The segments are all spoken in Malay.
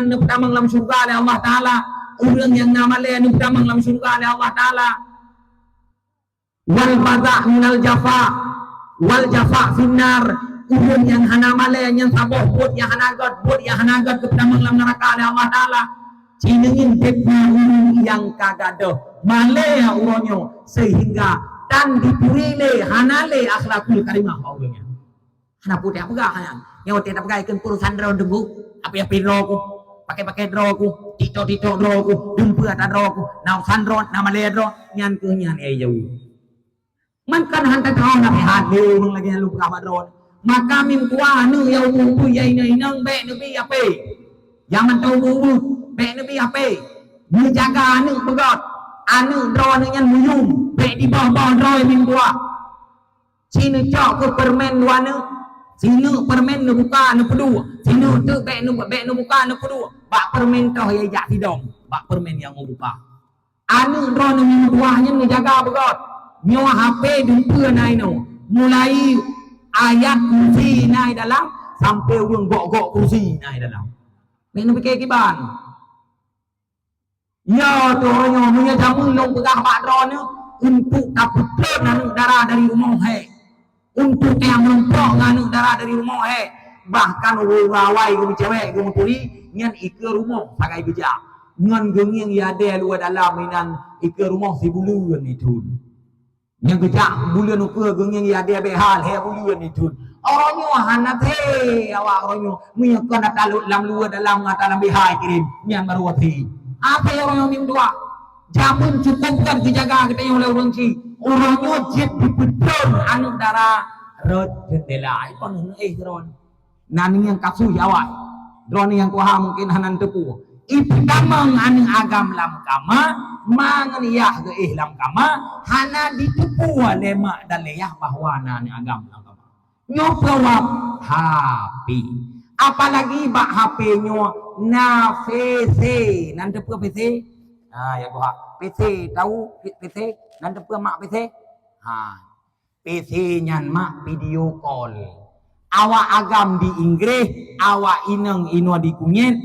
pertama dalam surga oleh Allah Ta'ala. Orang yang nama le pertama dalam surga oleh Allah Ta'ala. Wal baza' minal jafa, wal jafa finnar. Orang yang hana male yang saboh buat yang hanagat pertama dalam neraka oleh Allah Ta'ala. Ciningin dekna yang kagado male uronyo sehingga dan dipurile hanale akhlakul karimah orangnya. Hana putih apa gak hanya yang tidak pakai ikan purusan debu apa roku pakai droku tito droku dumpu ada droku nau sandron nama ledro nyan kunyan jauh man kan hantar kau nak hati orang lagi lupa kabar dron maka min tua nu yang mumpu yai nang be nubi apa yang mentau bubu be nubi apa menjaga anu begot anu drone nyan muyum be di bawah drone min tua sini cok ke permen dua nu sini permen nu buka nu pedua sini tu be nu buka nu pedua bak permen toh ya jak tidong bak permen yang mau buka anu drone min tua nyan menjaga begot nyo HP dumpu nai no mulai ayat kursi nai dalam sampai urang gok kursi nai dalam menu fikir kiban ya tu orangnya punya jamu long pegah bak drone ni untuk dapat darah dari rumah he untuk yang melompok nganu darah dari rumah he bahkan rawai gumi cewek gumi puri nyan ike rumah pakai bijak ngan genging ya de luar dalam minan ike rumah si buluan itu yang bijak bulan ukur genging ya de behal he buluan itu orangnya hanat he awak orangnya menyekon talut lam luar dalam ngatalan bihai kirim nyan maruati apa yang orang minum dua jamun cukupkan dijaga kita yang oleh orang ci orangnya jet dipedon anu darah rot jendela ipon drone nani yang kapsu jawai drone yang kuha mungkin hanan tepu ipidamang anu agam lam kama mangan yah ke lam kama hana ditepu lema dan leyah bahwa nani agam lam kama nyopawap HP apalagi bak HP nyo na PC nanti apa PC ya doa PC tahu PC nanti apa mak PC PC nyan mak video call awak agam di Inggris awak ineng ino di kunyit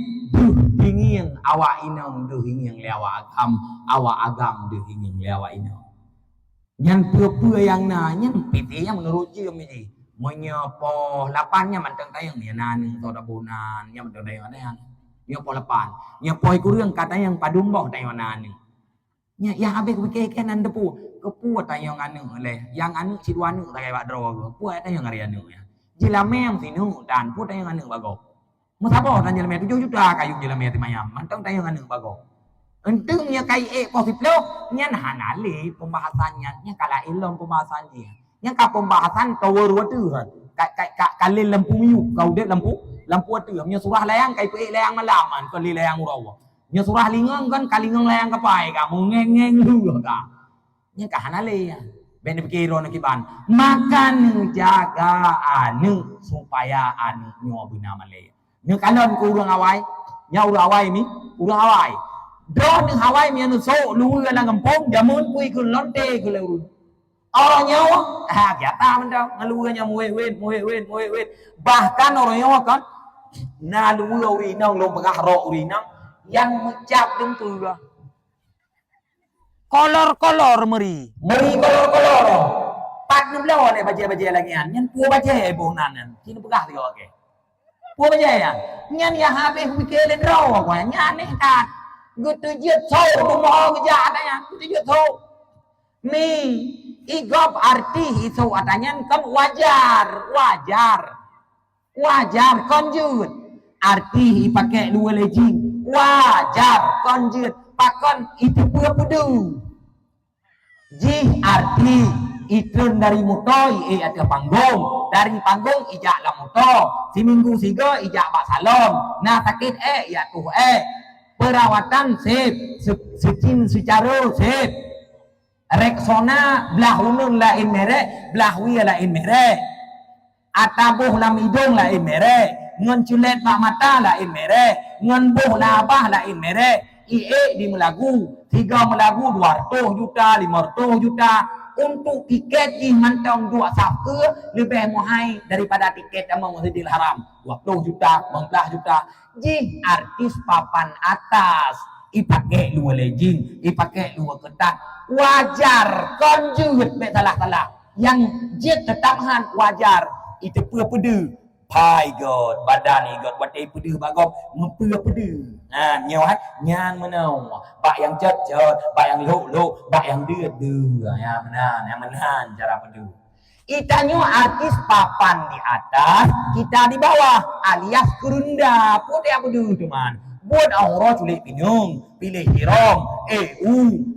dingin awak ineng dingin lewa agam dingin lewa ineng nyan pura yang nanya PC yang menurut dia ini menyepoh lapannya manteng tayang ni nani toda bonan yang manteng tayang ada nyepoh lapan nyepoh iku รื่องkata yang padung boh tayang nani nya yang abe keke nan depu kepu tayang anu le yang anu sidwanu takai bak dro pu tayang ari anu ya jilamem sinu dan pu tayang anu bago musabo tan jilamem 7 juta kayu jilamem ti mayam manteng tayang anu bago entungnya kai positif nyan hanale pembahasannya nya kala ilmu pembahasannya yang ka pembahasan tower watu kalin lampu miu kau dek lampu watu nya surah layang kai pe layang malaman ko li layang urawa nya surah lingong kan kalingong layang kapai ka mu ngeng lu ka nya ka hanale ya ben pikiro na kiban makan jaga anu supaya anu nyo bina male nya kalon ku urang awai nya urang awai mi urang awai do ning awai mi anu so lu lang kampung jamun kui ku lonte ku le orang nyawa biasa mendang ngaluanya muhewin bahkan orang nyawa kan nalu urinang lo pegah urinang yang mecap dem tu kolor meri kolor pat nem lawan baje lagi an nyan pu baje bonan sini pegah dia okey pu baje ya nyan ya habis mikir le draw ko nyan ni kan gutu jet so tu mau kerja katanya gutu jet so mi igop arti itu adanya kan wajar konjut arti pakai dua lejing wajar konjut pakon itu pura pudu ji arti itu dari mutoi ada panggung dari panggung ijak la muto si minggu siga ijak bak salom nah sakit ya tuh perawatan sip secin secara sip reksona belah unun lain merek, belah wia lain merek. Atabuh lam hidung lain merek, ngon culet bak mata lain merek, ngon buh labah lain merek. IE di melagu, 3 melagu 200 juta, 500 juta. untuk tiket ji mantong 2 saf ke lebih mahal daripada tiket Taman Masjidil Haram 20 juta 15 juta ji artis papan atas ipakai luar lejing ipakai luar ketat wajar konjut be salah yang jet tetap han wajar itu pede pai god badan ni god wadai pede bagom ngepeu pede nhiều hết nhan menau bak yang cet bak yang lu bak yang dia ya menahan cara pede itanya artis papan di atas kita di bawah alias kerunda pode pede teman buat orang culik pinung pilih hirom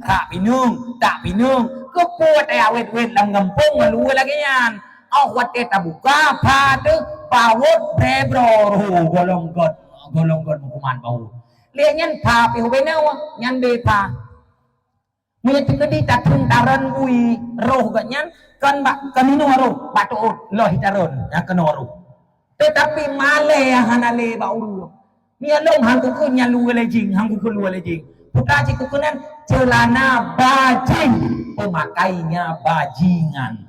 rak pinung tak pinung kepuat awet-wet lam ngempung malu lagi nyan awat kita buka pada bawut brebro golong god hukuman bau lianyan pa pi hobenau nyan be pa mui tikedi tatung taran bui roh ganyan kan bak kanino roh batu loh hitaron ya keno roh tetapi male hanale bau Nia long hangku kun nyan lu lejing hangku kun lu lejing putra ciku kunan celana bajing pemakainya bajingan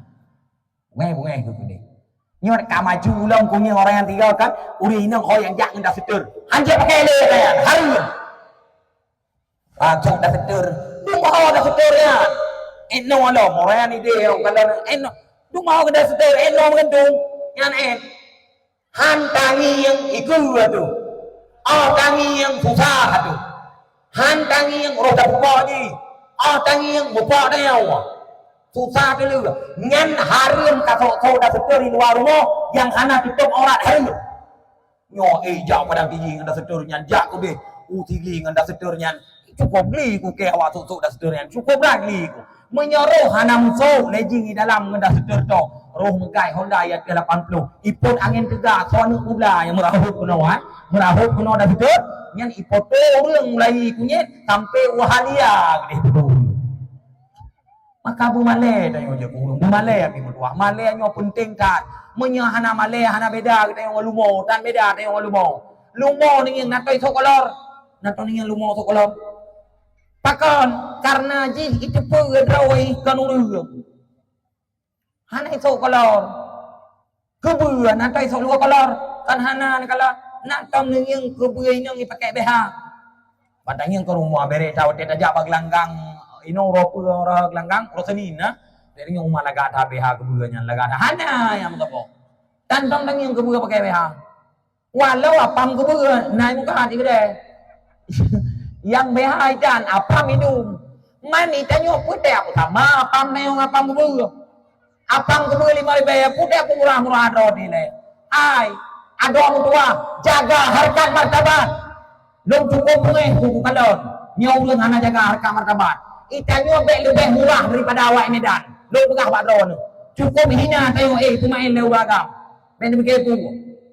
weh kuning nyot kamaju long kunya orang yang tinggal kan uri nang kau yang jak ndak setur hanje pakai le kan hari cok dah setur du mau dah seturnya eno lo orang ni dia kalau eno du mau dah setur eno mengandung nyan han tangi yang ikut tu tangi yang susah tu han tangi yang roda buka ni tangi yang buka dia susah dulu nyan harum kasok dah setur di luar rumah yang hana tutup aurat harum nyo jauh padang tinggi ngada setur nyan jak ku be tinggi ngada setur nyan cukup li ku ke awak susuk dah setur nyan cukup lagi ku menyuruh hana musuh lejing di dalam ngada setur to roh megai Honda yang ke-80 ipun angin tegar sonu ubla yang merahut kuno dah setur nyan ipoto urang mulai kunyet sampai wahalia gede tu maka bu male tanya je kurung bu male api mutua male nyo penting kan menya hana male hana beda kita yang lumo dan beda kita yang lumo ni yang natoi sokolor natoi yang lumo sokolor pakon karena ji itu pegawai kanurung hana sokolor kebua natoi sokolor kan hana kalau natong ni yang kebua ini pakai BH padang yang ke rumah bere tahu dia tajak baglanggang ino ropu orang gelanggang rosenina dari yang rumah laga ada BH kebuanya laga ada hana yang kepo tantang yang kebuga pakai BH walau apam kebuga naik muka hati gede yang BH dan apam minum mani tanya putih aku sama apam neong apam kebuga 5.000 putih aku murah roti le ai ada orang tua jaga harkat martabat belum cukup kuku kalon nyong hana jaga harkat martabat itanya lebih murah daripada awak Medan. Lo pegah Pak Dron. Cukup hina tengok pemain leu agam. Ben begitu.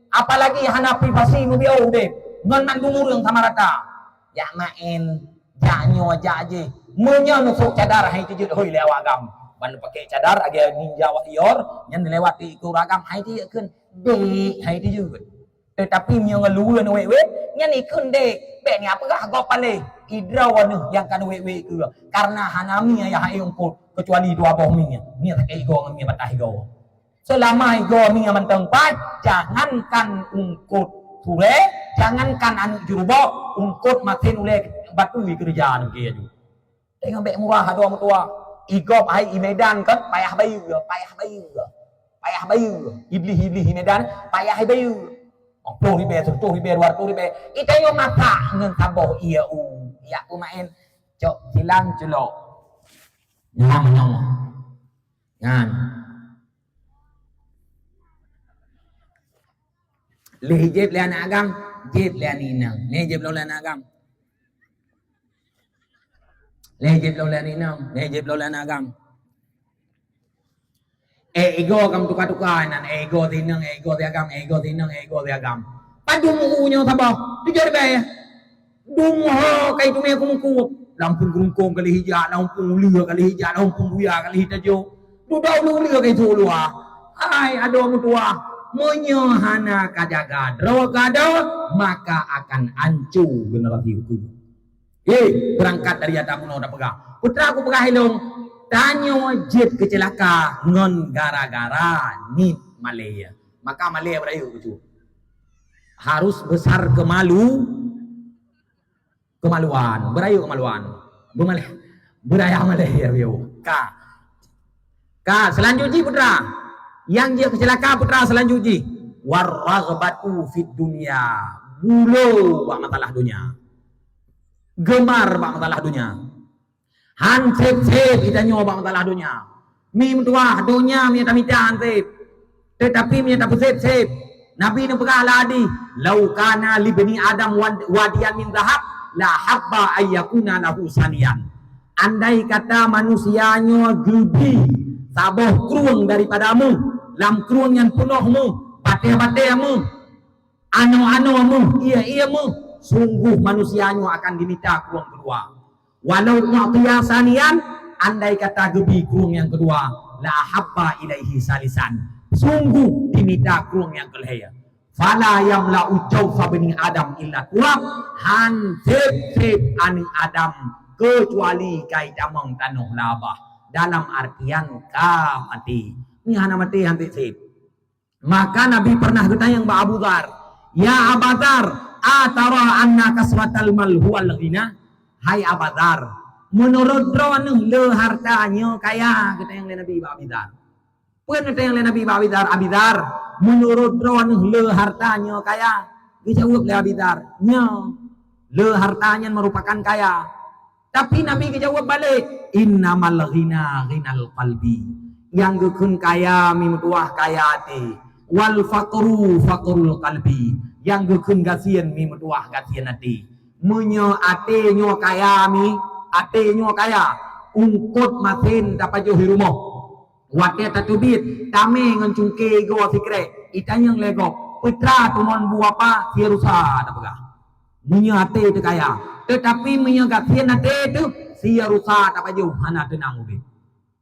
Apalagi hana privasi mu biau deh. Ngan man dumurung sama rata. Ya main janyo aje. Munya nusuk cadar hai tujud hoi leu agam. Ban pakai cadar age ninja warrior nyan lewati ku agam hai ti keun de hai tujud. Tetapi nya ngeluan wewe nyan ikun de. Ben ni apakah go pale idrawan yang kan wewe ke karena hanami ya hayung put kecuali dua boh mi tak ego ngami batah ego selama ego mi manteng pat jangankan ungkut sure jangankan anu jurubo ungkut makin ule batu kerjaan ke aju tengok bek murah ada orang tua ego ai Medan kan payah bayu iblis Medan payah bayu 20 ribu 200 ribu itayo mata ngen taboh iya ya kumain cok hilang celok nyam ngan lehijib le anak agam jib le aninang lehijib lo le anak agam lehijib lo le aninang lehijib lo le anak agam ego kam tukar-tukar nan ego tinang ego ti agam padung unyo taboh dijor be dumho kay tume kumukut lampung grungkong kali hija lampung lua kali hija lampung buya kali hitajo dudau lu kay tulu ai ado mutua monyo hana kajaga drogado maka akan ancu generasi hukum berangkat dari atamu udah pegang putra aku pegang hilung Tanyo jet kecelaka ngon gara-gara ni Malaya. Maka Malaya berayu betul. Harus besar kemaluan. Berayu kemaluan. Beraya Malaya biu. Ka selanjutnya putra. Yang dia kecelaka putra selanjutnya. Warraghbatu fid dunya. Bulo bak masalah dunia. Gemar bak masalah dunia. Hansip kita nyoba masalah dunia. Mi mentua dunia mi tak minta hansip. Tetapi mi tak sip. Nabi ni berkala di. Lau kana li bani Adam wadiyan min zahab la habba ayyakuna lahu saniyan. Andai kata manusianya gebi saboh kruang daripadamu, lam kruang yang penuhmu, patih-patihmu, anu-anumu, iya-iyamu, sungguh manusianya akan diminta kruang kedua. Walau mu'tiyasanian, andai kata gebi kurung yang kedua, la habba ilaihi salisan. Sungguh diminta kurung yang kelihaya. Fala yamla'u jawfa bani Adam illa turab. Hansip ani Adam kecuali kai damang tanuh labah. Dalam artian mati. Ini hana mati hansip. Maka Nabi pernah bertanya kepada Abu Dzar, ya Abu Dzar, atara anna kasratal mal huwal ghina? Hai Abadar, menurut Ronah le hartanya kaya, kata yang Nabi Abidar. Bukan kata yang Nabi Abidar, menurut Ronah le hartanya kaya. Dijawab le Abidar, le hartanya merupakan kaya. Tapi Nabi dijawab balik, innamal ghina ghinal qalbi. Yang gekun kaya mimutuah kaya hati. Wal faqru faqrul qalbi. Yang gekun gasian mimutuah gasian hati. Menyo ate nyo kaya ungkut masin dapat jauh rumah wate tatubit tame ngancungke go fikre itanyang lego putra tumon buapa si rusa dapat menyo ate itu kaya tetapi menyo gatien ate itu si rusa dapat jauh hana tenang ubi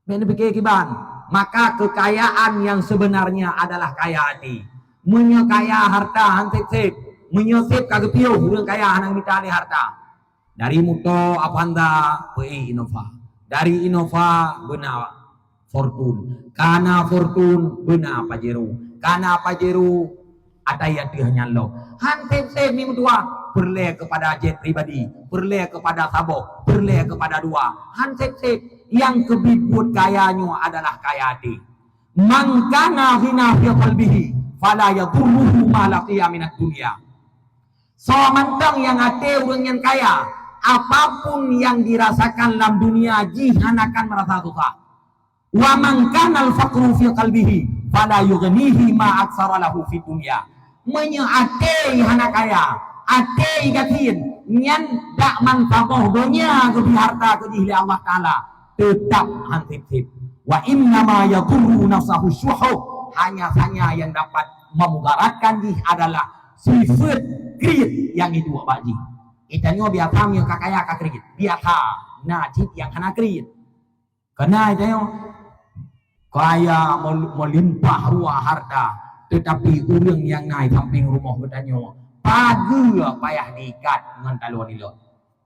men pikir kiban maka kekayaan yang sebenarnya adalah kaya hati menyo kaya harta hansip menyosip kagak piu urang kaya hanang mitali harta dari Muto Avanda PI Innova dari Innova beuna Fortune kana Fortune beuna Pajero kana Pajero atayat hanya lo hansip mi mutua berle kepada jet pribadi berle kepada sabok berle kepada dua hansip yang kebibut kayanya adalah kaya hati mangkana hina fi qalbihi fala yadurruhu ma laqiya minad dunya. So mantang yang hati orang yang kaya, apapun yang dirasakan dalam dunia jihan akan merasa susah. Wa man kana al-faqru fi qalbihi fala yughnihi ma aksara lahu fi dunya. Menye ate hana kaya, ate gatin nyan dak manfaat dunia ke harta ke jihli Allah taala tetap hansip. Wa inna ma yadurru nafsahu syuhu, hanya yang dapat memudaratkan jih adalah sifat kriit yang itu baji. Itanyo biasa yang kakaya kakriit. Biasa najib yang kena kriit. Karena itanyo kaya melimpah ruah harta, tetapi urang yang naik samping rumah bertanyo pagi payah diikat dengan taluan ilot.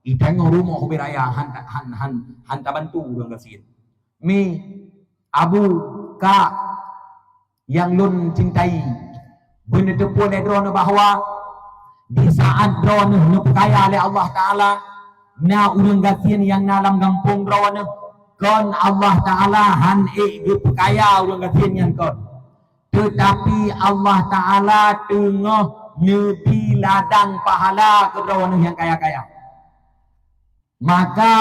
Itanyo rumah beraya hanta bantu urang kasin. Mi abu ka yang lun cintai benar tepun drone bahwa di saat drone percaya oleh Allah Ta'ala na urang gasian yang dalam kampung drone kon Allah Ta'ala han percaya urang gasian yang kon tetapi Allah Ta'ala tengah nebi ladang pahala ke drone yang kaya-kaya maka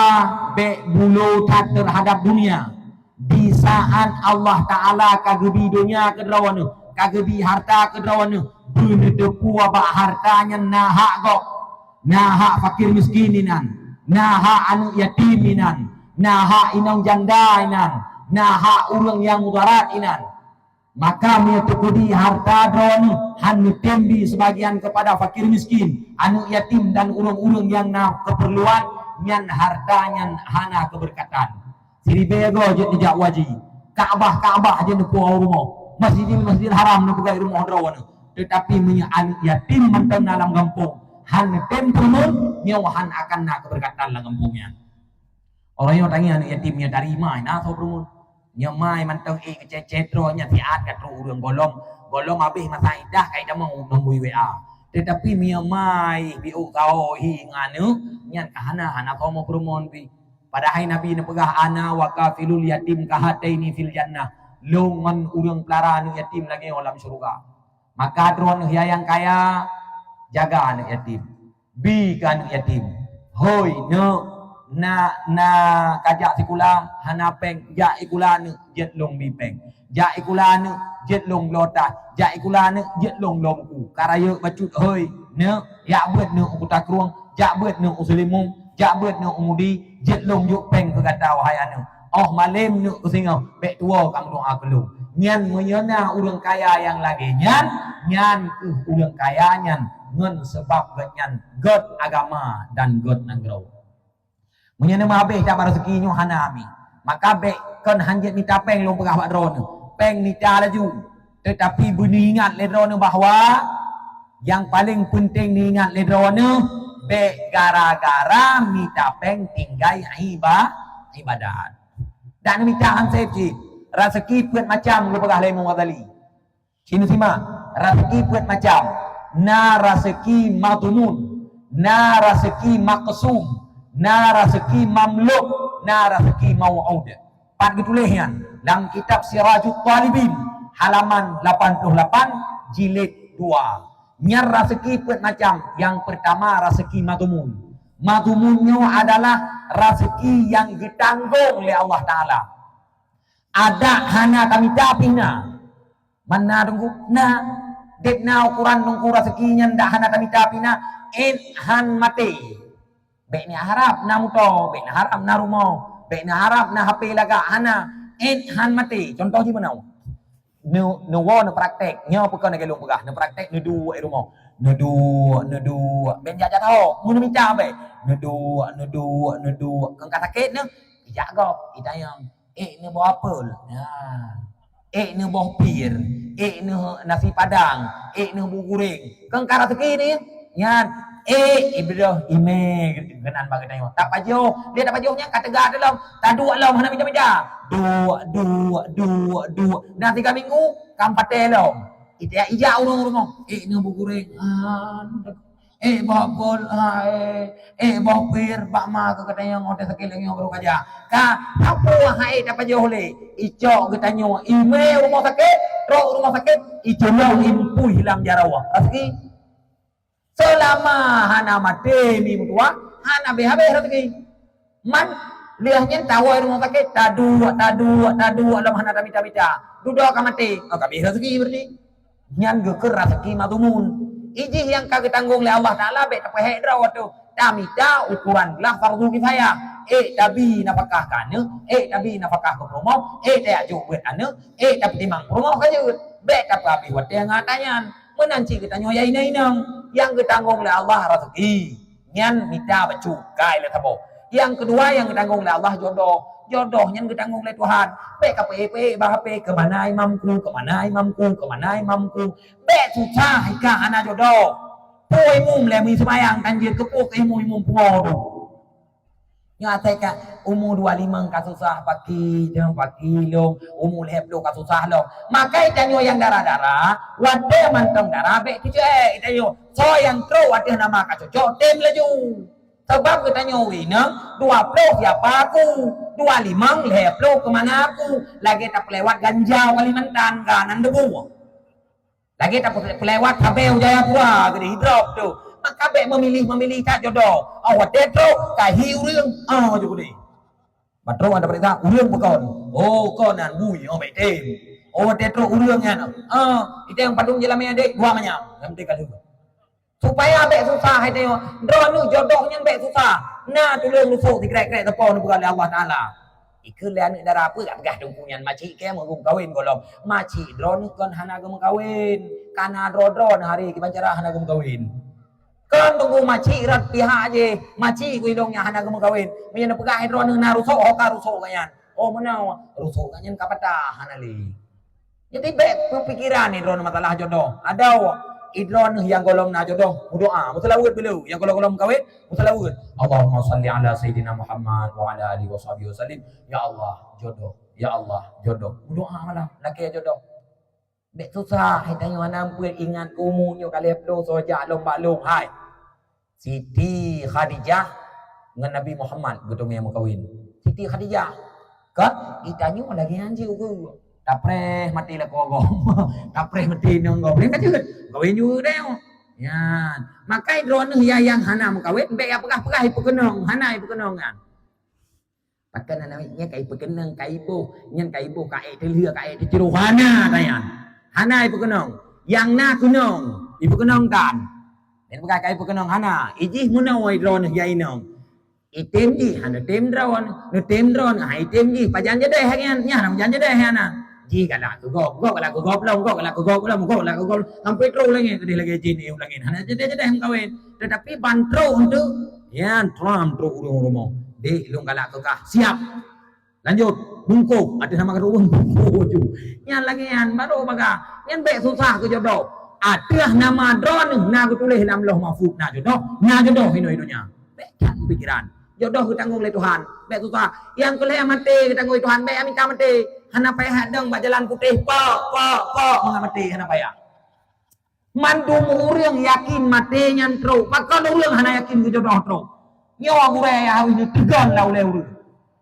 be bulu tak terhadap dunia di saat Allah Ta'ala kagebi dunia ke drone kagebi harta kedrawana bener depu abak hartanya nahak kok nahak fakir miskininan nahak anu yatiminan nahak inang janda inan nahak urang yang mudarat inan maka menyetukudi harta drone hanu tembi sebagian kepada fakir miskin anu yatim dan urang-urang yang na keperluan nyan hartanya hana keberkatan siribego je dijak waji Ka'bah je depu rumah Masjidil Haram nu pegai rumah drawana tetapi menyaan yatim mentang dalam kampung han tempunun nyawahan akan nak keberkatan dalam kampungnya Orang yang tanya anak yatimnya dari mana tahu belum? Nya mai man teng kececetro nya tiat kat urang golong habis masa idah kai dah mau nunggu WA. Tetapi mia mai biu kau hi nganu nya kahana anak kau mau perumon pi. Padahal Nabi na pegah ana wa kafilul yatim kahataini fil jannah. Longan urang pelara anu yatim lagi dalam surga. Maka dron yang kaya jaga anak yatim. Bi kan yatim. Hoi no na kajak sikula hana peng ja ikula ne jet long bi peng ja ikula ne jet long lota ja ikula ne jet long lomku karaya bacut hoi ne ya buat ne ku takruang ja buat ne usulimum ja buat ne umudi jet long juk peng ke kata wahai anu oh malem ne usingau bek tua kang doa kelung nyan menyana urang kaya yang lagi nyan urang kaya nyan ngan sebab nyan god agama dan god nangrau menyana mabeh tak rezekinya hanami maka be kan hanjat minta peng long pegah bak drone peng minta laju tetapi bunyi ingat le drone bahwa yang paling penting ni ingat le drone be gara-gara minta peng tinggai ibadat dan minta ansep ji rezeki buat macam lu pegah lemu wadali sini simak rezeki buat macam na rezeki matumun na rezeki maqsum na rezeki mamluk na rezeki mau'ud. Pat ditulisnya dalam kitab Sirajul Talibin halaman 88 jilid 2. Nyar rezeki pun macam yang pertama rezeki matumun. Matumunnya adalah rezeki yang ditanggung oleh Allah Taala. Ada hana kami tapina. Mana tunggu na dekna ukuran tunggu rezekinya ndak hana kami tapina han mati. Bek ni harap na motor, bek na harap na rumah, bek na harap na HP laga hana han mati. Contoh je mana? Nu praktek, nya pekon nak gelung pegah, nu praktek nu du rumah. Nu du ben jaja tahu, mun minta be. Nu du kan kata sakit ne. Jaga idayam. Nu bawa apel. Ya. Nu bawa pir, nu nasi padang, nu bu goreng. Kan kara teki ni, nya ibrah ime genan bagi tayo tak pajo dia tak pajohnya kata gak dalam tak dua lam hana minta dua dah 3 minggu kam patelo ite ija urung rumah nu bugureng bakol bakpir bak ma ke katanya ngote sakit lagi ngobrol aja ka apa hai tak pajoh le ijo getanyo ime rumah sakit ro rumah sakit ijo lau impu hilang jarawa rezeki selama hana mati mi mutua hana behabe rezeki man liahnya tahu rumah sakit tadu dalam hana tamita duduk ka mati kabe rezeki berarti nyan geker rezeki matumun iji yang kagak tanggung oleh Allah Taala be tak pahek dra waktu tamita ukuran lah fardu kifayah tabi nafkah kana tabi nafkah ke rumah tak aju buat anu tapi timang rumah kaje be tak abi wat yang ngatanyan menanci kita nyoya inang yang ditanggung oleh Allah rezeki nyan minta bacukai le tabo yang kedua yang ditanggung oleh Allah jodoh yang ditanggung oleh Tuhan be KPP bahape ke mana imamku be susah ika ana jodoh poi mum le mi semayang tanjir kepuk imum pungo nyateka umur 25 kasusah pagi long umur 20 kasusah long maka itanyo yang darah wade mantong darah be kice itanyo so yang tro wade nama ka cocok tem laju sebab itanyo wina 20 siapa aku 25 20 kemana aku lagi tak lewat ganja Kalimantan kanan debu lagi tak lewat Tabeu Jayapura gede hidrop tu maka be memilih tak jodoh awak tetro kahi urang juga ni batro ada perintah urang pekon konan bui be tem tetro urang nya itu yang padung jelamnya dek dua manyam yang penting kali supaya be susah itu drone jodohnya be susah nah tulung lusuk dikrek-krek tepo nu bukan Allah Taala ikelian darah apa gak pegah dungkunyan maci ke mau kawin golong maci drone kan hana gem kawin kana drone hari kibancara hana gem kawin kan tunggu maci rat pihak aje maci kuidongnya hana gem kawin menyana pegah drone na rusuk hoka rusuk kanyan mana rusuk kanyan kapata hana li jadi be pikiran ni drone masalah jodoh ada idron yang golong na jodoh doa mutalawud dulu yang golong kawin mutalawud Allahumma shalli ala sayyidina Muhammad wa ala alihi washabihi wasallim ya Allah jodoh doa malah laki jodoh dek susah hai tanya mana pun ingat umunya kalep do soja lomba long hai Siti Khadijah dengan Nabi Muhammad gotong yang kawin Siti Khadijah kan ditanya lagi anjing ku Tapre mati lah kogom, tapre mati nonggo. Mereka juga kawin juga deh. Ya, makai drone yang hana mengkawin, be ya pegah ipukenong, hana ipukenong kan. Pakai namanya kai ipukenong, kai ibu, nyen kai ibu, kai telia, kai teciru hana tayan. Hana ipukenong, yang na kunong, ipukenong kan. Dan pakai kai ipukenong hana, ijih munawai drone yainong. Item ji, hana tem drone, hai tem ji, pajan jede hagian, nya nam jan jede hana. Ji kala ku gop kala ku gop long sampai terus lagi gede lagi jin lagi hanya jadi hem kawin tetapi bantro untuk ya tram tro urung di lung kala ku kah siap lanjut bungkuk ada nama kerubung bungkuk yang lagi yang baru baga yang baik susah ku jodoh ada nama drone na ku tulis dalam loh mahfuz na jodoh hino-hinonya baik kan pikiran jodoh ku tanggung oleh Tuhan baik susah yang ku mati ku tanggung oleh Tuhan baik minta mati hana payah hadang jalan putih po mengamati hana payah mandu murang yakin mati nyantro maka urang hana yakin ku jodoh tro nyawa gure ya ini tegan lau leu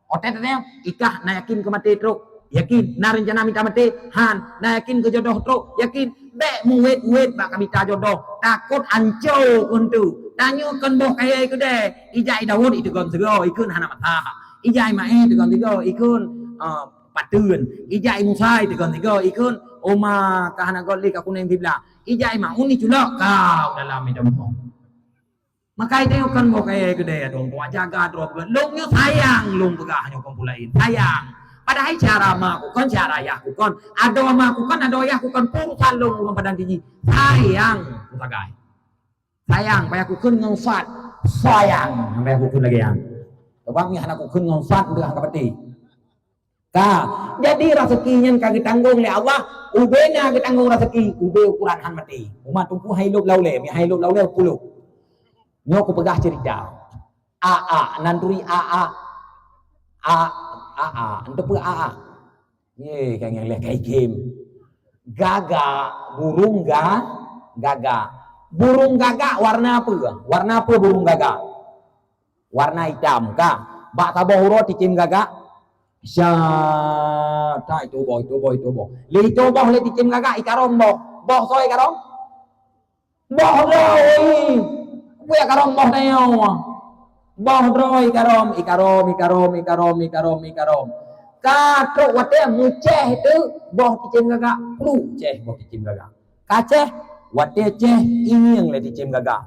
otetnya ikah na yakin ku mati tro yakin na rencana minta mati han na yakin ku jodoh tro yakin be muwet bak minta jodoh takut anco kuntu tanyo kan boh kaya iku de ijai Daud itu kon sego ikun hana mata ijai mai itu kon sego ikun patun ijai Musa itu kan tiga ikun oma kahana golli ka kuning bibla ijai ma uni culok kau dalam hidup maka itu kan mau kayak gede dong tua jaga drop lungnya sayang lung pegah hanya kumpulain sayang padahal cara maku kan cara yaku kan ado maku kan ado yaku kan purusan lung urang padang tinggi sayang putagai sayang payah ku kun ngonsat sayang sampai aku kun lagi yang bang mi hanaku kun ngonsat udah angkat peti jadi rezekinya kagak tanggung oleh Allah ubena kita tanggung rezeki ube ukuran han mati umat tumpu hailuk laule mi hailuk laule puluh nyo ku pegah cerita nanduri untuk pe ye kan yang leh kai game gaga burung warna apa burung gaga warna hitam kah bak taboh urut cicim gaga tai itu boh li itu boh li ticim gagak ikarom boh soy ikarom boh roi buya karom boh dayo boh roi ikarom ka truk wate muceh itu boh ticim gagak plu ceh boh ticim gagak kaceh wate ceh ingin li ticim gagak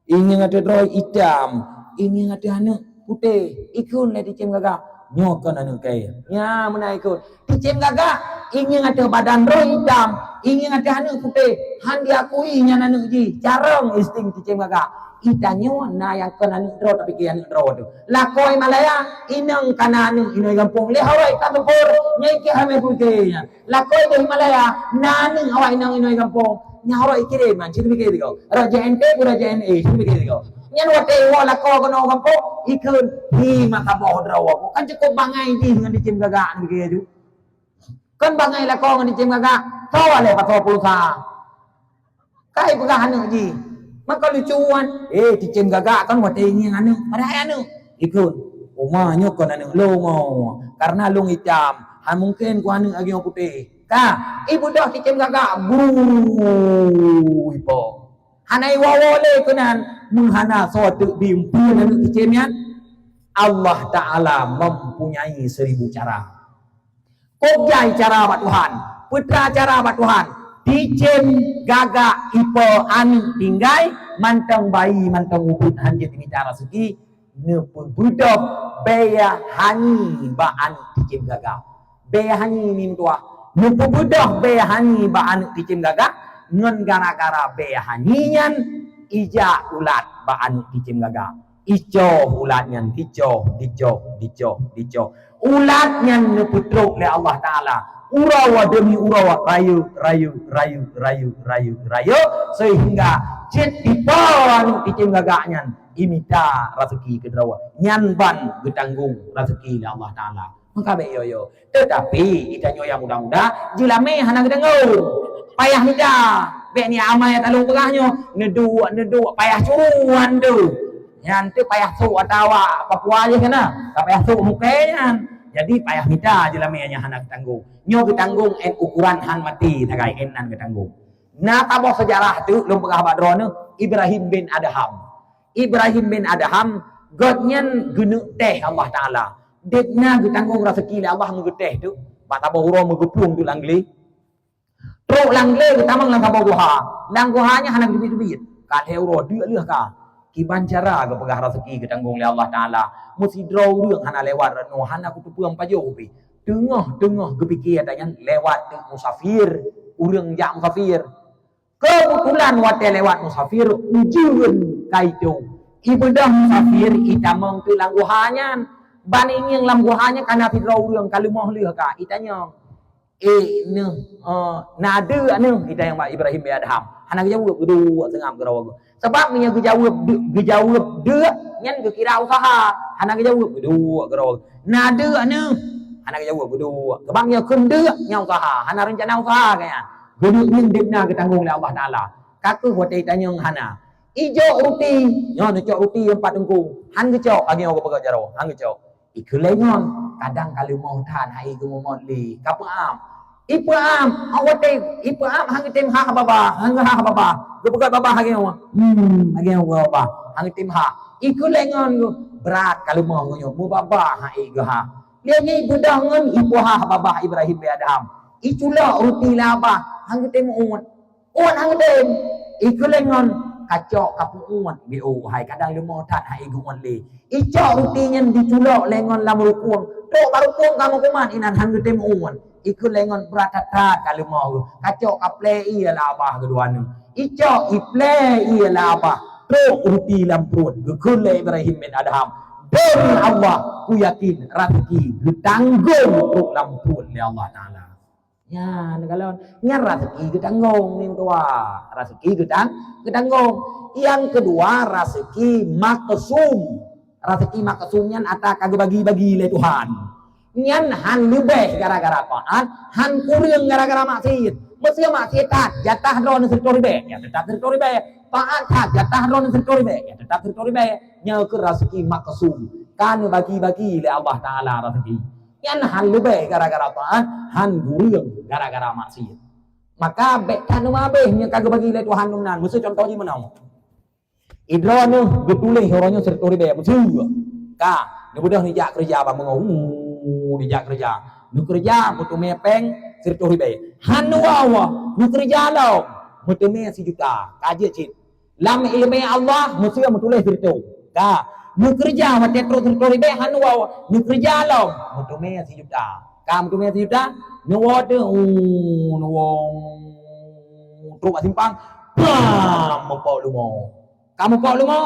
ingin ada roi hitam ingin ada anak putih ikun li ticim gagak nyokan anu kaya ya mana ikut ticim gagak ingin ada badan roh hitam ingin ada anu putih han diakui nya anu ji jarang isting ticim gagak itanyo na yang kan anu roh tapi kian roh tu lakoi malaya inang kana anu inoy gampung le hawai katupur nyai ki hame putihnya lakoi de malaya nanu hawai inang inoy gampung nya haro ikire man chin bike digo raja ente pura raja ne chin bike digo nyan wate wala ko kono gampo ikun hi mata boh drawo kan cukup bangai di dengan dicim gagak begitu kan bangai la ko dengan dicim gagak tawa le pato pulsa kai pegahan ji maka lucuan dicim gagak kan wate ini anu padahal anu ikun oma nyokon anu longo karena lung hitam mungkin ku anu agi putih ibu dah dicim gagak buru ipo hanai wawole kunan menghana suatu bimpu dan kecemian Allah Ta'ala mempunyai 1000 cara kojai cara buat Tuhan putra cara buat Tuhan dicem gagak ipo an tinggai mantang bayi mantang ubud hanjit mitara suki nepu budok beya hani baan dicem gagak beya hani mim tua nepu budok beya hani baan dicem gagak ngon gara-gara behanyian ija ulat baan dicim gaga ijo ulatnya dijo ulatnya neputruk oleh Allah Ta'ala. Urawa demi urawa, rayu sehingga cit dipon dicim gagaknya imita rezeki kedrawa nyanban getanggung rezeki oleh Allah Ta'ala. Maka be yo tetapi itanyo yang muda-muda jilame hana gedanggung payah mida be ni amai talung pegahnyo nedu payah curuan tu yan tu payah su atawa Papua je kana payah su mukanya. Jadi payah mida jelamanya hana ketanggung. Nyo ketanggung en ukuran han mati tagai enan ketanggung. Nah tabok sejarah tu lum pegah badrone Ibrahim bin Adham. Ibrahim bin Adham godnyan gunu teh Allah Taala. Dekna ketanggung rezeki Allah ngeteh tu. Pak tabok huro megepung tu langli. Truk langli ketamang lang tabok duha. Lang duhanya hana debit-debit. Ka hero dia leuh ka. Kiban cara ke pegah rezeki ketanggung oleh Allah Taala. Mesti draw rương hana lewat reno hana kutu puang pajo pi. Tengah kepikir adanya lewat musafir, urang jak musafir. Kebetulan wate lewat musafir ujung kaitu. Ibadah musafir itamang tu langguhanyan. Baning yang langguhannya kana draw rương kalimah leuh ka itanya. Nada kita yang Pak Ibrahim bin Adham. Hana jawab kedua tengah gerawa. Sebab nya gejawab dia nyan ke kira usaha. Hana jawab kedua gerawa. Nada hana jawab kedua. Sebab nya kende nya usaha. Hana rencana usaha kaya. Geduk ning dipna ketanggung oleh Allah Taala. Kaku hotai tanya hana. Ijo roti. Nyo cok roti empat engkung. Han gecok agi orang pegang jaro. Han gecok. Ikulengon kadang kali mau tan hai ku mo li. Kapam. Ipaam awate ipaam hangitim ha baba hangga ha baba gepegat baba hagi wa hagi wa baba hangitim ha ikulengon berat kalau mau nyo mu baba ha iga ha dia ni budangan ibu ha baba Ibrahim bin Adham itulah ruti laba hangitim umat hangitim ikulengon kacok kapuun bio hai kadang lemo tat ha iga wan le icok rutinya ditulok lengon lamrukuang tok barukung kamu kuman inan hangitim umat ikut lengon beratat kalau mau kacok kaple iya labah keduanya icok iple iya labah truk ruti lampun gekun le Ibrahim bin Adham demi Allah ku yakin rezeki ditanggung truk lampun oleh Allah Taala ya kalau nya rezeki ditanggung ni tua rezeki ditanggung yang kedua rezeki maksumnya ata kagak bagi-bagi le Tuhan nyan han lebih gara-gara taat, han kurang gara-gara maksiat. Mesti maksiat jatah ron sertori be, ya tetap sertori be. Taat jatah ron sertori be, ya tetap sertori be. Nya ke rezeki maksum, kan bagi-bagi oleh Allah Taala rezeki. Nyan han lebih gara-gara taat, han kurang gara-gara maksiat. Maka be kan mabe nya kagak bagi oleh Tuhan nan. Mesti contoh di mana? Idrono getuleh orangnya sertori be, mesti. Ka, mudah ni jak kerja apa mengau dijak kerja nu kerja mutu mepeng sirtu ribe hanu wawa nu kerja lo mutu me sejuta kaje cit lam ilmu Allah mutu mutuleh sirtu ka nu kerja mate terus sirtu ribe hanu wawa nu kerja lo mutu me sejuta ka mutu me sejuta nu wode nu wong truk simpang bam mopok lumo kamu pok lumo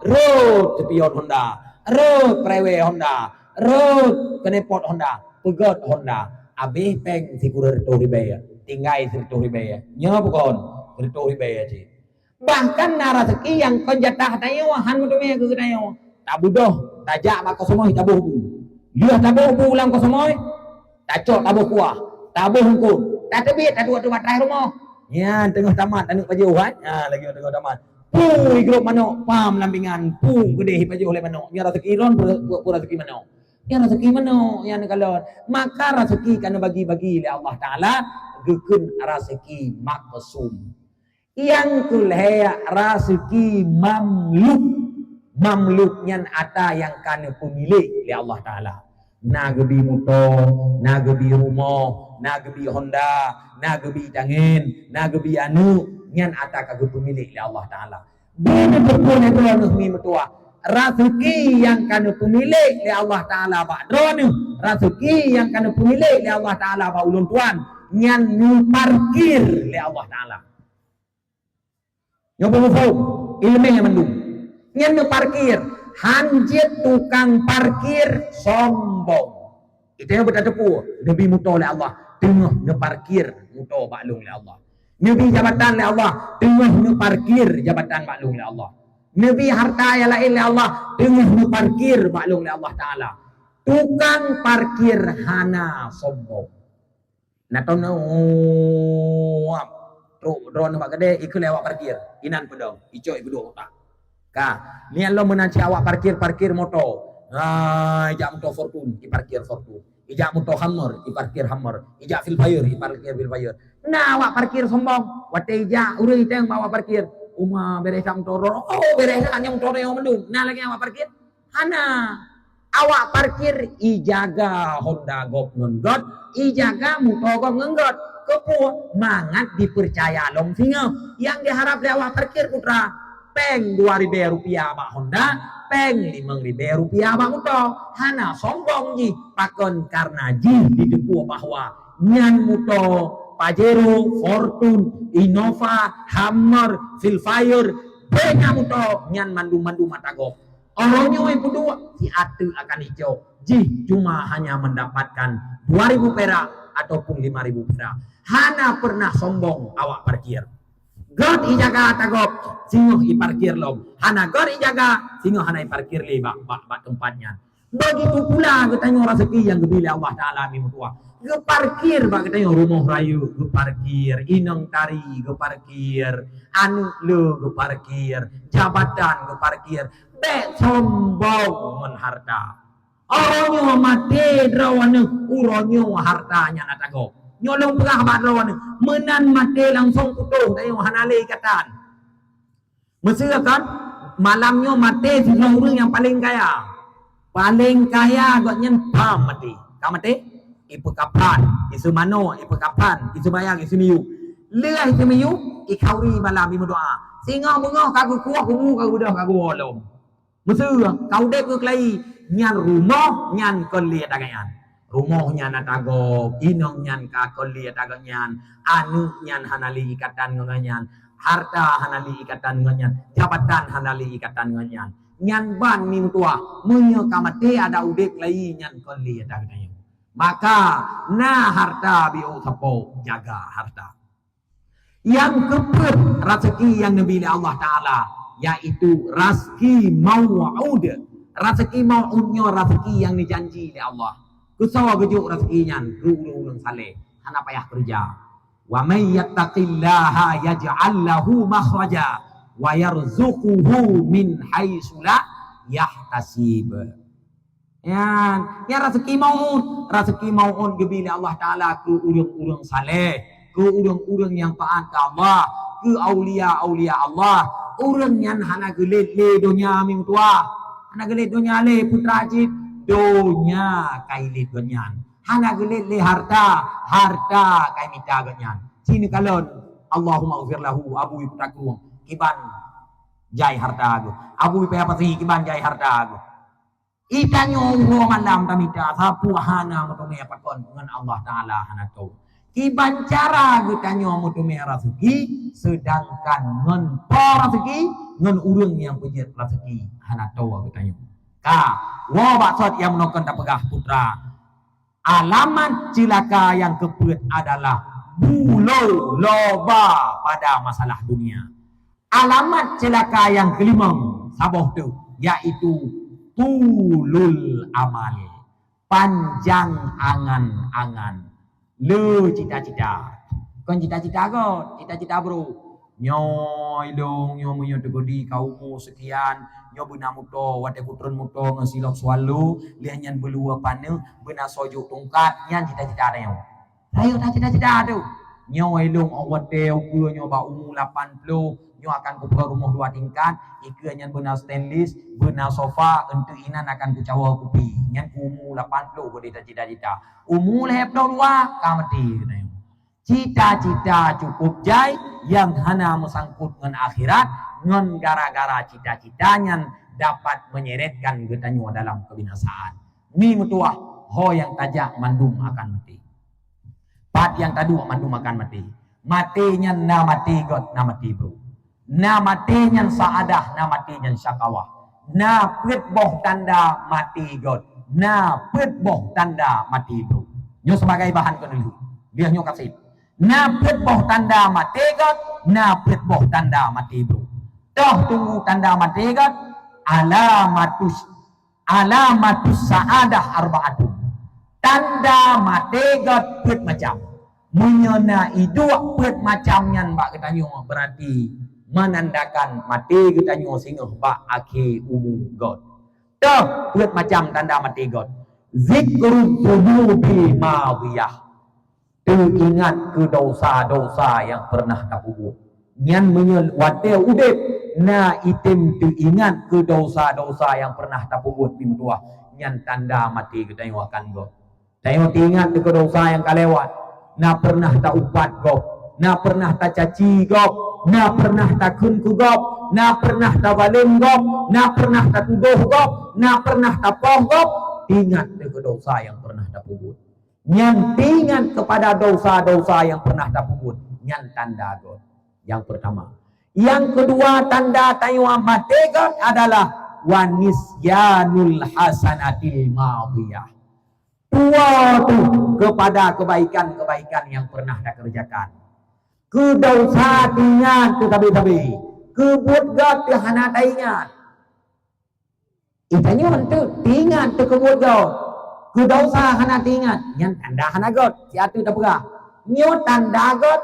road Spion Honda road Prewe Honda road kenepot Honda, pegot Honda, abih peng si kurir tu ribaya, tinggai si tu ribaya, nyo bukan tu ribaya sih. Bahkan naraseki yang konjatah tayo, han mutume ke tayo, tak budoh, tajak mak kosomoy tabuh bu, dia tabuh bu ulang kosomoy, tacok tabuh kuah, tabuh hukum, tak tebit, tak dua matrai rumah, ya tengah tamat, tengah pajuhan, lagi tengah tamat. Pung grup manok, pam lampingan, pung gede pajuh oleh manok, ya rezeki ron pura rezeki manok. Ya rezeki mana yang kalau maka rezeki kan bagi-bagi oleh Allah Taala gekun rezeki maksum yang kulaya rezeki mamluknya ada yang kan pemilik oleh Allah Taala nagebi motor nagebi rumah nagebi Honda nagebi dangin nagebi anu nyan ada kagak pemilik oleh Allah Taala bini berpun itu anu mi metua rezeki yang kanu pemilik oleh Allah Taala pak drone rezeki yang kanu pemilik oleh Allah Taala pak ulun tuan nyan nu parkir oleh Allah Taala nyoba mufum ilmu yang mendung nyan nu parkir hanjit tukang parkir sombong Itu yang bertepu. Nabi muta oleh Allah. Tengah ngeparkir muta maklum oleh Allah. Nabi jabatan oleh Allah. Tengah ngeparkir jabatan maklum oleh Allah. Nabi harta yang lain oleh Allah. Tengah ngeparkir maklum oleh Allah Ta'ala. Tukang parkir hana sombong. Nah tahu drone nampak gede ikut lewat parkir. Inan pedang. Icok ibu dua otak. Kah, ni Allah menanti awak parkir motor. Ijak motor Fortune, parkir Fortune. Ijak motor Hammer, parkir Hammer. Ijak Vilfire, parkir Vilfire. Nah, awak parkir sombong. Wate ijak urang itang bawa parkir. Uma beres motor. Oh, beres hanya motor yang mendung. Nah, lagi awak parkir. Hana. Awak parkir ijaga Honda Gop ngenggot, ijaga motor Gop ngenggot. Kepu mangat dipercaya long singa. Yang diharap dari awak parkir putra. Peng 2.000 rupiah bak Honda, peng 5.000 rupiah bak motor. Hana sombong ji, pakon karena ji didepu bahwa nyan motor Pajero, Fortune, Innova, Hammer, Vilfire, banyak motor nyan mandu matagok. Orangnya yang kedua si atu akan hijau. Ji cuma hanya mendapatkan 2.000 perak ataupun 5.000 perak. Hana pernah sombong awak parkir. God ijaga tagop, singoh iparkir lom. Hana God ijaga, singoh hana iparkir li bak tempatnya. Begitu pula katanya rezeki yang gebila Allah Ta'ala mimutua. Geparkir bak katanya rumah rayu, geparkir, inang tari, geparkir, anu le geparkir, jabatan geparkir. Bek sombong menharta. Orangnya mati drawana, urangnya hartanya natagop. Nyolong perah badrawan menan mati langsung putus dari hanale ikatan. Mesra kan malamnya mati seorang yang paling kaya. Paling kaya agaknya pam mati. Kamu mati? Ipu kapan? Isu mano? Ipu kapan? Isu bayang? Isu miyu. Lelah isu miyu ikauri malam ibu doa. Singa mengah kagu kuah kumu kagu dah kagu olom. Mesra kau dek ke kelai nyan rumah nyan keliat agayan. Rumahnya natagop, inong nyan kakoli ataganyan, anu nyan hanali ikatan nganyan, harta hanali ikatan nganyan, jabatan hanali ikatan nganyan. Nyan ban mi mutua, munyo kamate ada udek lai nyan koli ataganyan. Maka na harta bio sapo jaga harta. Yang keempat rezeki yang Nabi Allah Ta'ala yaitu rezeki mau'ud. Rezeki mau'udnya rezeki yang dijanji oleh Allah. Kusawa gejuk rezekinya urung saleh hana payah kerja. Wa may yattaqillaha yaj'al lahu makhraja wa yarzuquhu min haitsu la yahtasib. Ya rezeki maun gebila Allah Taala ke urang-urang saleh, ke urang-urang yang taat ke Allah, ke aulia-aulia Allah, urang yang hana gelet le dunia ming tua, hana gelet dunia le putra jit donya kailit ganyan. Hana gelit le harta kai mita ganyan. Sini kalon Allahumma ghfir lahu abu ibu takruang kiban jai harta agu. Abu ibu apa sih kiban jai harta agu. Itanyo uho malam tamita sapu hana mutume pakon dengan Allah Ta'ala hana tau. Kiban cara gutanyo mutume rezeki sedangkan ngen por rezeki ngen urang yang punya rezeki hana tau gutanyo. Wa baksud yang menokon tak pegah putra. Alamat cilaka yang keempat adalah bulu loba pada masalah dunia. Alamat cilaka yang kelima saboh tu yaitu tulul amal. Panjang angan-angan. Le cita-cita. Kon cita-cita ko, cita-cita bro. Nyoy dong nyo munyo tegodi kaumu sekian nyo bena muto wate kutron muto ngasilok swalu lianyan belua pane bena sojo tungkat nyan cita-cita nyo ayo ta cita-cita tu nyoy dong awate uku nyo ba umur 80 nyo akan ku rumah 2 tingkat ike nyan bena stainless bena sofa entu inan akan ku cawa kupi nyan umur 80 ko cita-cita umur lep dua kamati katanya. Cita-cita cukup jai yang hana mesangkut dengan akhirat ngon gara-gara cita-citanya dapat menyeretkan getanyo dalam kebinasaan. Ni mutuah ho yang tajak mandum akan mati. Pat yang tadu mandum akan mati. Matinya na mati god na mati bro. Na matinya saadah na matinya syakawah. Na pit boh tanda mati god na pet boh tanda mati bro. Nyo sebagai bahan ko dulu. Dia nyo kasih. Na pet boh tanda mati got, na pet boh tanda mati bro. Toh tunggu tanda mati got, alamatus saadah arba'atun. Tanda mati got pet macam. Menyenai dua pet macam yang bak kita nyo berarti menandakan mati kita nyo sehingga bak akhir umur got. Toh pet macam tanda mati got. Zikrul dhunubil madiyah, teringat ke dosa-dosa yang pernah terbuat. Nyan menyelwate udip na item teringat ke dosa-dosa yang pernah terbuat di mutua. Nyan tanda mati kita yang akan go. Tayo teringat ke dosa yang kalewat. Na pernah tak upat go, na pernah tak caci go, na pernah tak kun ku go, na pernah tak balim go, na pernah tak tuduh go, na pernah tak poh go. Ingat ke dosa yang pernah terbuat. Nyan ingat kepada dosa-dosa yang pernah terbuat. Nyan tanda God. Yang pertama. Yang kedua tanda tayo mati God adalah wanisyanul hasanatil madiyah. Tua tu kepada kebaikan-kebaikan yang pernah dikerjakan. Ke dosa ingat ke tabi-tabi. Ke buat God ke hana ingat. Itanya untuk ingat tu kebut God. Ku dosa hana ingat. Yang tanda hana God. Siatu tak berah. Nyo tanda God.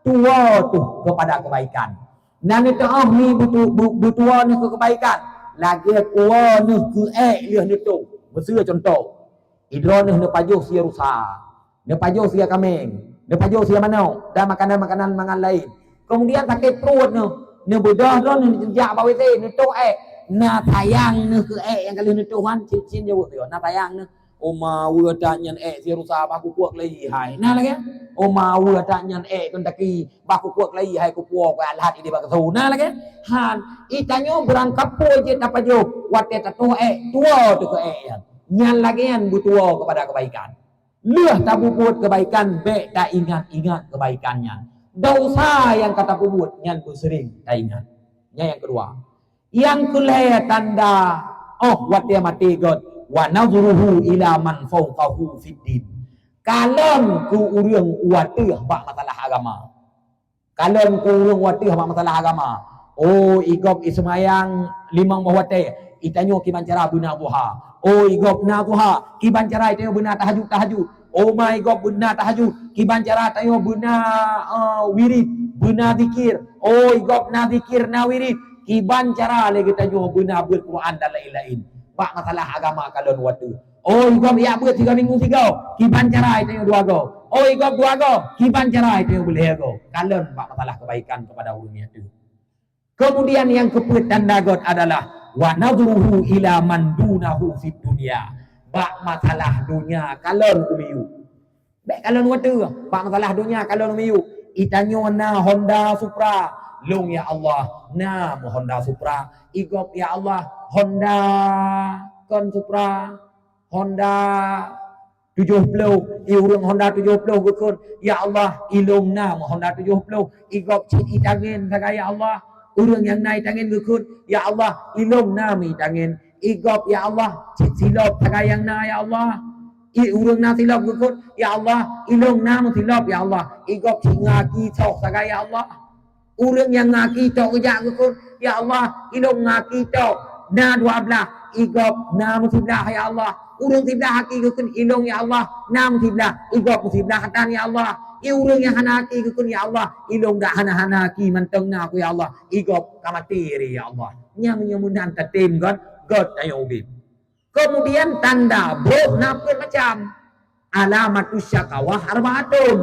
Tua tu kepada kebaikan. Dan itu ni butua ni ke kebaikan. Lagi tua ni ke liah ni tu. Bersih contoh. Idro ni pajuh sia rusa. Ni pajuh sia kambing. Ni pajuh sia manau. Dan makanan-makanan mangan lain. Kemudian sakit perut ni. Ni bedah tu ni jejak bawah tu. Ni tu na tayang ne ke yang kali ni tuhan cin jauh tu na tayang ne oma wua ta nyan sia rusa ba ku puak lai hai na lagi oma wua ta nyan kon taki ba ku puak lai hai ku puak ka alhat ini ba ka tu na lagi han itanyo berangkap po je ta pajo wate ta tu tua tu ke nyan lagi yang butuh kepada kebaikan leh tabu buat kebaikan be tak ingat kebaikannya dosa yang kata buat nyan bersering tak ingat yang kedua. Yang kelihatan tanda watia mati God wa nazruhu ila man fawqahu fiddin. Kalam ku urang watih bak masalah agama. Kalam ku urang watih bak masalah agama. Igop ismayang limang bawate itanyo kibancara buna duha. Igop na duha kibancara itanyo buna tahajud. My God buna tahajud kibancara tayo buna wirid buna zikir. Igop na zikir na wirid kiban cara lagi tajuh guna Al-Quran dan lain-lain. Pak masalah agama kalon watu. Igop ya buat 3 minggu 3. Kiban cara itu 2 go. Igop 2 go. Kiban cara itu boleh go. Kalon pak masalah kebaikan kepada dunia itu. Kemudian yang keput tanda God adalah wa nadruhu ila man dunahu fid dunya. Pak masalah dunia kalon umiyu. Baik kalon watu. Pak masalah dunia kalon umiyu. Itanyo na Honda Supra. Long ya Allah, nam Honda Supra. Igop ya Allah, Honda kon Supra, Honda 70, urang Honda 70 gukun. Ya Allah, ilong nam Honda 70. Igop cit itangin sagaya Allah, urang yang naik tangin gukun. Ya Allah, ilong nam itangin. Igop ya Allah, cit silop sagaya yang na ya Allah. Urang na silop gukun. Ya Allah, ilong nam silop ya Allah. Igop cit ngaki sok sagaya Allah. Urang yang ngaki tok kejak gukun. Ya Allah, ilong ngaki tok na 12. Igop na musiblah ya Allah. Urang siblah haki gukun ilong ya Allah. Na musiblah. Igop musiblah hatan ya Allah. Urang yang hana haki gukun ya Allah. Ilong dak hana haki manteng na aku ya Allah. Igop kamatiri ya Allah. Nya menyemunan tatim God ayo ubib. Kemudian tanda bro napun macam alamatus syakawah arba'atun.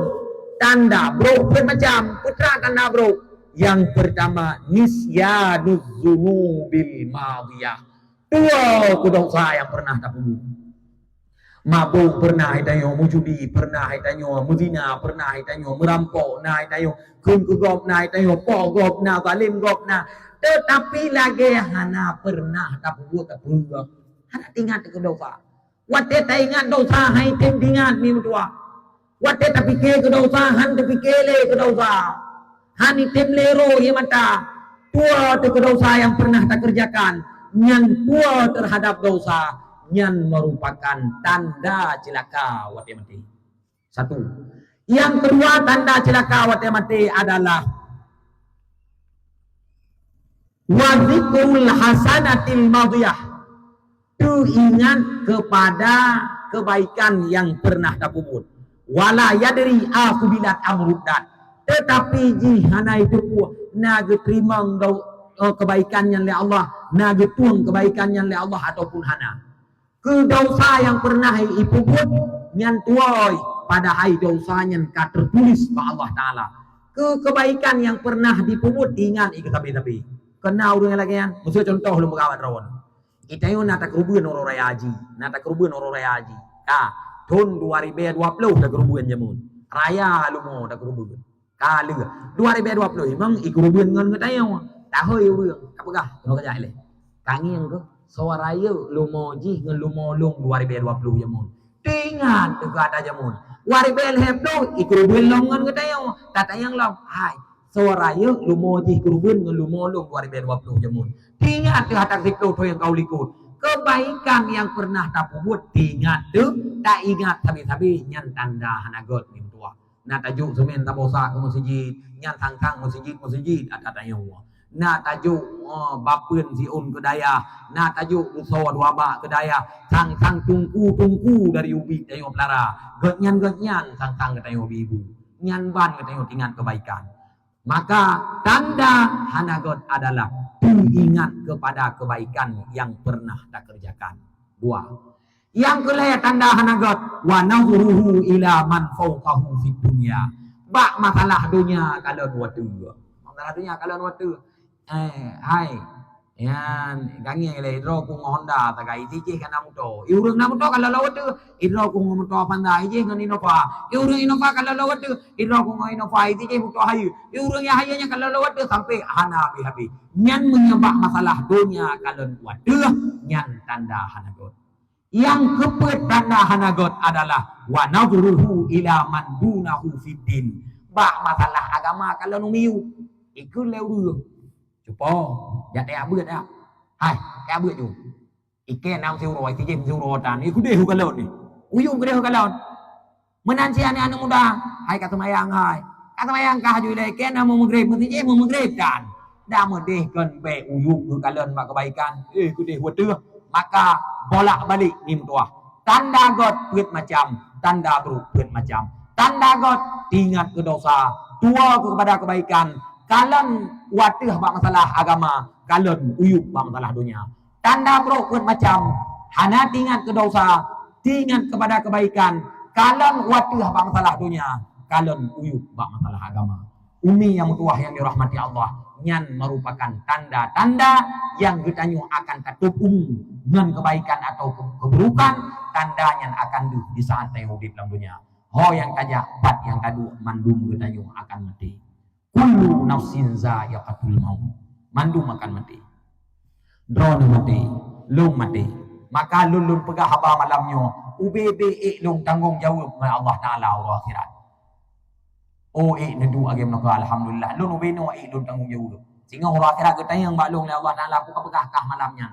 Tanda bro pun macam putra tanda bro. Yang pertama nisyanuz dzunubil madiyah. Tua dosa yang pernah terbuat. Mabuk pernah itayo, mujudi pernah itayo, muzina pernah itayo, merampok na itayo, kun kugop na itayo, pogop na, zalim gop na. Tetapi lagi hana pernah terbuat terbuat. Hana ingat ke dosa. Wate ta ingat dosa hai tem ingat ni mutua. Wate ta pikir ke dosa han ta pikir ke dosa. Hani temlero ya mata tua tu dosa yang pernah tak kerjakan yang tua terhadap dosa yang merupakan tanda celaka wati mati. Satu. Yang kedua tanda celaka wati mati adalah wazikrul hasanatil madiyah, ingat kepada kebaikan yang pernah terpuput. Wala yadri akubilat amrudat, tetapi jihana itu naga terima kebaikannya oleh Allah, naga tuang kebaikannya oleh Allah ataupun hana. Ke dosa yang pernah ipuput nyan tuai pada hai dosanya ka tertulis ba Allah Taala. Ke kebaikan yang pernah dipuput ingat ikut tapi kenal dengan lagi yang maksud contoh lu mengawat rawan. Kita yung nata kerubuan orang raya haji, nata kerubuan orang raya haji. Tahun 2020 dah kerubuan jamun. Raya lu mau dah kerubuan. Kali 2020 memang ikerubuan ngan kita yang dah hơi yêu apakah nó cái le. Kangiang ke suaraya lu mau ji ngan lu mau long 2020 jamun. Tingan tu kata jamun. 2020 ikerubuan long ngan kita yang tata yang long. Hai suaraya lu mau ji kerubuan ngan lu mau long 2020 jamun. Ingat tu hatak zikro tu yang kau likut. Kebaikan yang pernah tak buat ingat tu, tak ingat tapi nyan tanda hanagot ni tua. Na tajuk semen tak bosak ke masjid, nyan tangkang masjid ada tayo. Na tajuk bapun si ke daya, na tajuk usaha dua bak ke daya, tangkang tungku dari ubi tayo pelara. Nyan tangkang ke tayo ibu. Nyan ban ke tayo ingat kebaikan. Maka tanda hanagot adalah ingat kepada kebaikan yang pernah tak kerjakan. Dua. Yang kedua tanda hanagot wa nazruhu ila man fawqahu fid dunya. Bak masalah dunia kalau watu. Masalah dunia kalau watu. Hai. Yan gangi le ro ku Honda ta kai ti che kana moto. Iurang na moto kalau watu. Idro ku moto pandai je ngan Innova. Iurang Innova kalau watu. Idro ku Innova ti che moto hayu. Iurang ya hayanya kalau watu sampai hana habis. Nyan menyebab masalah dunia kalau watu. Nyan tanda hanagot. Yang keempat tanda hanagot adalah wa nadruhu ila man dunahu fiddin. Bak masalah agama kalau numiu. Ikut leu Cupo, ya teh abut dah. Hai, teh abut tu. Ikan nam siu roi, tijem siu roi tan. Iku deh hukalon ni. Uyung deh hukalon. Menanci anak muda. Hai kata mayang hai. Kata mayang kah ju le ikan nam mengrep, tijem mengrep tan. Dah medeh kan be uyung hukalon mak kebaikan. Iku deh huatu. Maka bolak balik ni mutua. Tanda God put macam, tanda buruk put macam. Tanda God ingat ke dosa, tua kepada kebaikan. Kalian watih bak masalah agama, kalian uyuk bak masalah dunia. Tanda bro pun macam hana tingat ke dosa, tingat kepada kebaikan. Kalian watih bak masalah dunia, kalian uyuk bak masalah agama. Umi yang mutuah yang dirahmati Allah, nyan merupakan tanda-tanda yang kita akan tertupung dengan kebaikan atau keburukan. Tandanya akan di saat tayo di dalam dunia. Ho yang tajak pat yang tadu mandum kita akan mati. Kullu nafsin za'iqatul maut. Mandum akan mati. Drone mati, lung mati. Maka lulun pegah haba malamnya, ubebe lung tanggung jawab dengan Allah Taala Allah akhirat. Nedu agam nak alhamdulillah. Lun ubeno lung tanggung jawab. Sehingga Allah akhirat kita yang baklung oleh Allah Taala aku pegah kah malamnya.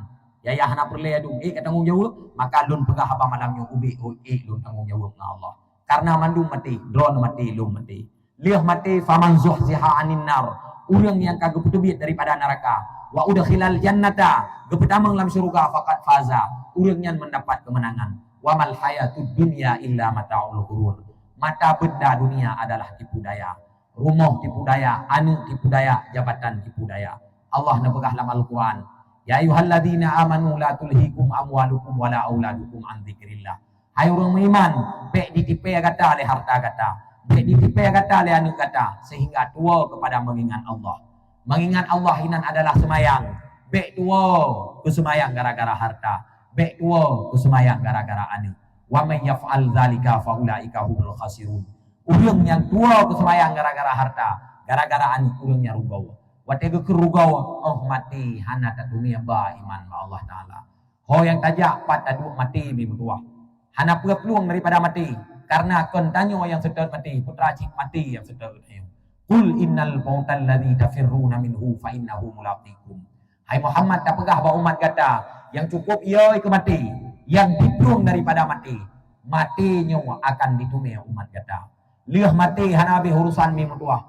Ya hana perle adu tanggung jawab, maka lun pegah haba malamnya lung tanggung jawab dengan Allah. Karena mandum mati, drone mati, lung mati. Liah mati faman zuhziha anin nar. Urang yang kagak petubit daripada neraka. Wa udkhilal jannata. Gepetamang dalam surga faqad faza. Urang yang mendapat kemenangan. Wa mal hayatud dunya illa mata'ul ghurur. Mata benda dunia adalah tipu daya. Rumah tipu daya, anu tipu daya, jabatan tipu daya. Allah nabegah dalam Al-Quran. Ya ayyuhalladzina amanu la tulhikum amwalukum wala auladukum an dzikrillah. Hai orang beriman, baik ditipu kata oleh harta kata. Ditipu kata oleh anu kata sehingga tua kepada mengingat Allah. Mengingat Allah ini adalah semayang. Baik tua ke semayang gara-gara harta. Baik tua ke semayang gara-gara anu. Wa may yaf'al dzalika fa ulaika humul khasirun. Urang yang tua ke semayang gara-gara harta, gara-gara anu urangnya rugau. Wa tege ke rugau mati hana ta dunia ba iman ba Allah Taala. Ho yang tajak pat adu mati bi mutua. Hana peluang daripada mati. Karena kontanyo yang sedot mati, putra cik mati yang sedot mati. Qul innal mautal ladzi tafirruna minhu fa innahu mulaqikum. Hai Muhammad tak pegah ba umat kata, yang cukup ia ke mati, yang dibuang daripada mati, matinya akan ditumai umat kata. Liah mati hana bi urusan mi mutuah.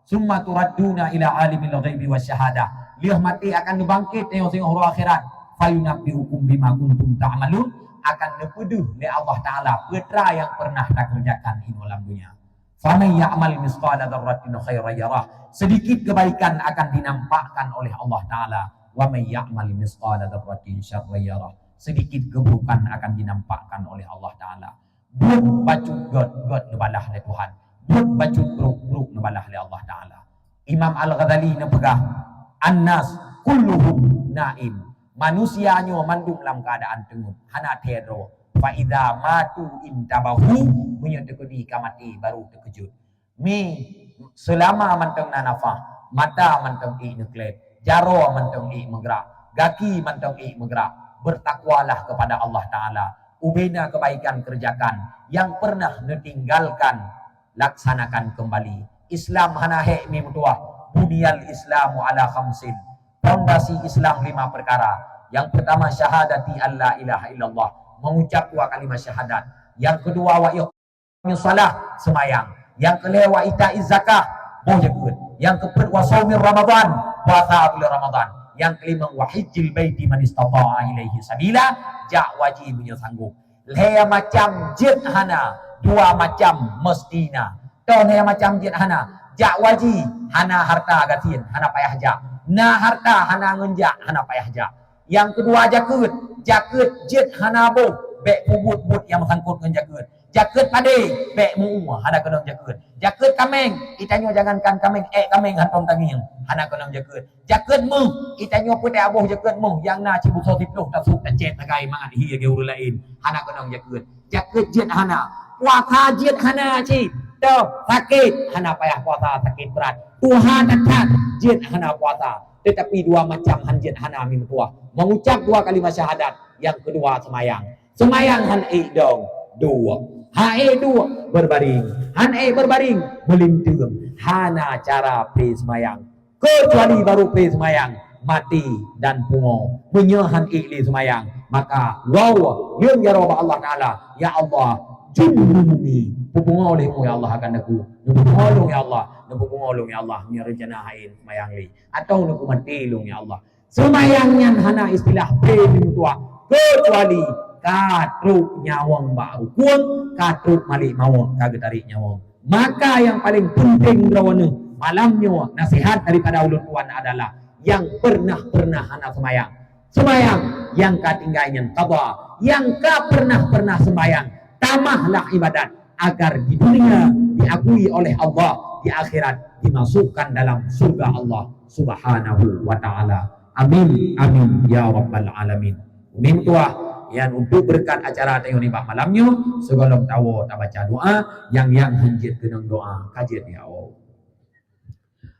Summa turadduna ila alimil ghaibi wasyahadah. Liah mati akan dibangkit tengok huru akhirat. Fayunabbiukum bima kuntum ta'malun, akan dipeduh oleh Allah Taala putra yang pernah tak kerjakan ini dalam dunia. Faman ya'mal misqala dzarratin khairan yarah. Sedikit kebaikan akan dinampakkan oleh Allah Taala. Wa may ya'mal misqala dzarratin syarran yarah. Sedikit keburukan akan dinampakkan oleh Allah Taala. Buat bacuk god nebalah oleh Tuhan. Buat bacuk buruk nebalah oleh Allah Taala. Imam Al-Ghazali nepegah annas kulluhum naim. Manusianya mandum dalam keadaan tengut. Hana tero. Fa idza matu intabahu, punya tekudi kamati baru terkejut. Mi selama manteng nanafah, mata manteng i neklet, jaro manteng i menggerak, gaki manteng i menggerak. Bertakwalah kepada Allah Taala. Ubena kebaikan kerjakan, yang pernah ditinggalkan laksanakan kembali. Islam hana he mi mutuah. Bunyal Islamu ala khamsin. Fondasi Islam 5 perkara. Yang pertama syahadati alla ilaha illallah, mengucap 2 kalimat syahadat. Yang kedua wa iqamis salah, semayang. Yang kelima wa itaiz zakah, boh jagut. Yang keempat wa shaumir ramadan, puasa bulan Ramadan. Yang kelima wa hajjil baiti man istata'a ilaihi sabila, jak wajibnya sanggup. Lea macam jid hana, 2 macam mestina. Ton lea macam jid hana, jak wajib hana harta gatin, hana payah jak. Na harta hana ngenjak, hana payah jak. Yang kedua jakut jid hana boh, bek pubut yang sangkut dengan jakut. Jakut pade, bek mu hana kena jakut. Jakut kameng, itanyo jangankan kameng, kameng hantong tanging, hana kena jakut. Jakut mu, itanyo putih aboh jakut mu, yang na cibu so tipluh tak suk tak jet tagai mangat hi ge urul lain, hana kena jakut. Jakut jid hana, puasa jid hana cip. Tuh, sakit hana payah puasa, sakit berat. Tuhan dekat jid hana puasa. Tetapi 2 macam hanjit hana min tuah. Mengucap 2 kalimat syahadat. Yang kedua semayang. Semayang han dong 2. Ha 2 berbaring. Han berbaring melintung. Hana cara pe semayang. Kecuali baru pe semayang mati dan pungo. Menyahan li semayang. Maka wow, yang ya Rabb Allah Taala, ya Allah, jumni pupungo olehmu ya Allah akan aku. Nubungolong ya Allah, nubungolong ya Allah, nya rencana hain semayang li. Atau nuku matilong ya Allah. Semayangnya hana istilah premium tua. Kecuali katruk nyawang baru kuang, katruk malik mawang kagetarik nyawang. Maka yang paling penting rawana malamnya nasihat daripada ulun tuan adalah yang pernah hana semayang. Semayang yang katinggalnya qadha, yang pernah sembayang, tamahlah ibadat agar di dunia diakui oleh Allah, di akhirat dimasukkan dalam surga Allah Subhanahu wa taala. Amin amin ya rabbal alamin. Amin tuah yang untuk berkat acara tengok ni malamnya sebelum tahu tak baca doa yang hanjit kenang doa kajian ya Allah.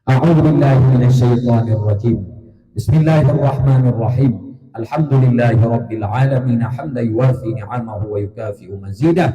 A'udzu billahi minasyaitonir rajim. Bismillahirrahmanirrahim. Alhamdulillahi rabbil alamin hamdan yuwafi ni'amahu wa yukafi'u mazidah.